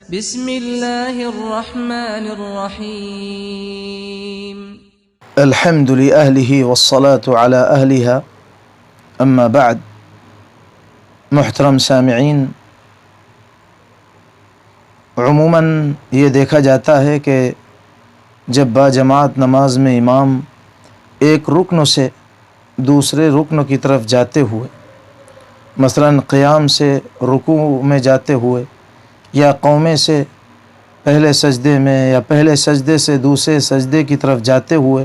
بسم اللہ الرحمن الرحیم۔ الحمد لأهله والصلاة على أهلها اما بعد۔ محترم سامعین، عموماً یہ دیکھا جاتا ہے کہ جب باجماعت نماز میں امام ایک رکن سے دوسرے رکن کی طرف جاتے ہوئے، مثلاً قیام سے رکوع میں جاتے ہوئے یا قومے سے پہلے سجدے میں یا پہلے سجدے سے دوسرے سجدے کی طرف جاتے ہوئے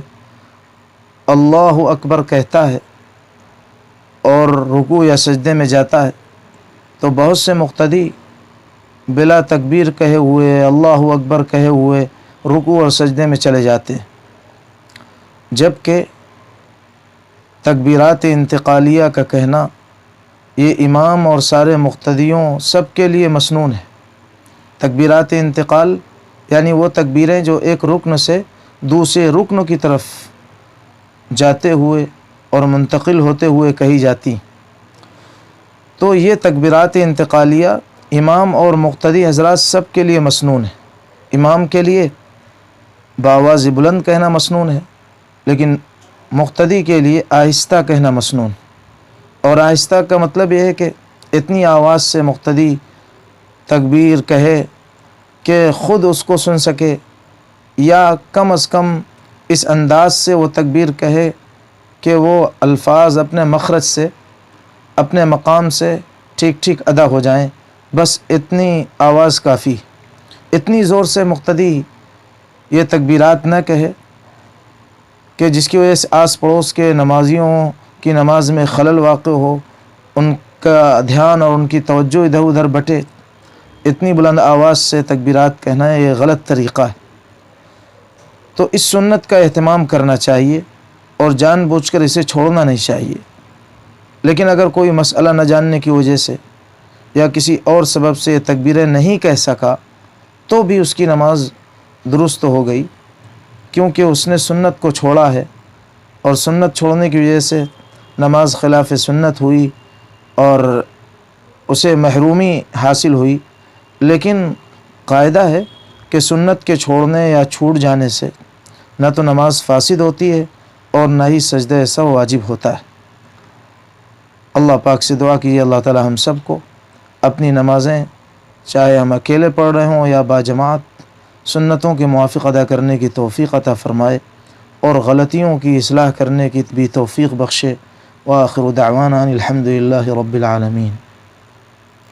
اللہ اکبر کہتا ہے اور رکوع یا سجدے میں جاتا ہے، تو بہت سے مقتدی بلا تکبیر کہے ہوئے اللہ اکبر کہے ہوئے رکوع اور سجدے میں چلے جاتے ہیں، جبکہ تکبیرات انتقالیہ کا کہنا یہ امام اور سارے مقتدیوں سب کے لیے مسنون ہے۔ تکبیرات انتقال یعنی وہ تکبیریں جو ایک رکن سے دوسرے رکن کی طرف جاتے ہوئے اور منتقل ہوتے ہوئے کہی جاتی، تو یہ تکبیرات انتقالیہ امام اور مقتدی حضرات سب کے لیے مسنون ہے۔ امام کے لیے بآواز بلند کہنا مسنون ہے، لیکن مقتدی کے لیے آہستہ کہنا مسنون۔ اور آہستہ کا مطلب یہ ہے کہ اتنی آواز سے مقتدی تکبیر کہے کہ خود اس کو سن سکے، یا کم از کم اس انداز سے وہ تکبیر کہے کہ وہ الفاظ اپنے مخرج سے اپنے مقام سے ٹھیک ٹھیک ادا ہو جائیں، بس اتنی آواز کافی۔ اتنی زور سے مقتدی یہ تکبیرات نہ کہے کہ جس کی وجہ سے آس پڑوس کے نمازیوں کی نماز میں خلل واقع ہو، ان کا دھیان اور ان کی توجہ ادھر ادھر بٹے۔ اتنی بلند آواز سے تکبیرات کہنا ہے، یہ غلط طریقہ ہے۔ تو اس سنت کا اہتمام کرنا چاہیے اور جان بوجھ کر اسے چھوڑنا نہیں چاہیے۔ لیکن اگر کوئی مسئلہ نہ جاننے کی وجہ سے یا کسی اور سبب سے تکبیریں نہیں کہہ سکا تو بھی اس کی نماز درست ہو گئی، کیونکہ اس نے سنت کو چھوڑا ہے، اور سنت چھوڑنے کی وجہ سے نماز خلاف سنت ہوئی اور اسے محرومی حاصل ہوئی۔ لیکن قاعدہ ہے کہ سنت کے چھوڑنے یا چھوٹ جانے سے نہ تو نماز فاسد ہوتی ہے اور نہ ہی سجدہ سہو واجب ہوتا ہے۔ اللہ پاک سے دعا کیجیے اللہ تعالی ہم سب کو اپنی نمازیں چاہے ہم اکیلے پڑھ رہے ہوں یا باجماعت سنتوں کے موافق ادا کرنے کی توفیق عطا فرمائے، اور غلطیوں کی اصلاح کرنے کی بھی توفیق بخشے۔ وآخر دعوانا الحمد للہ رب العالمین۔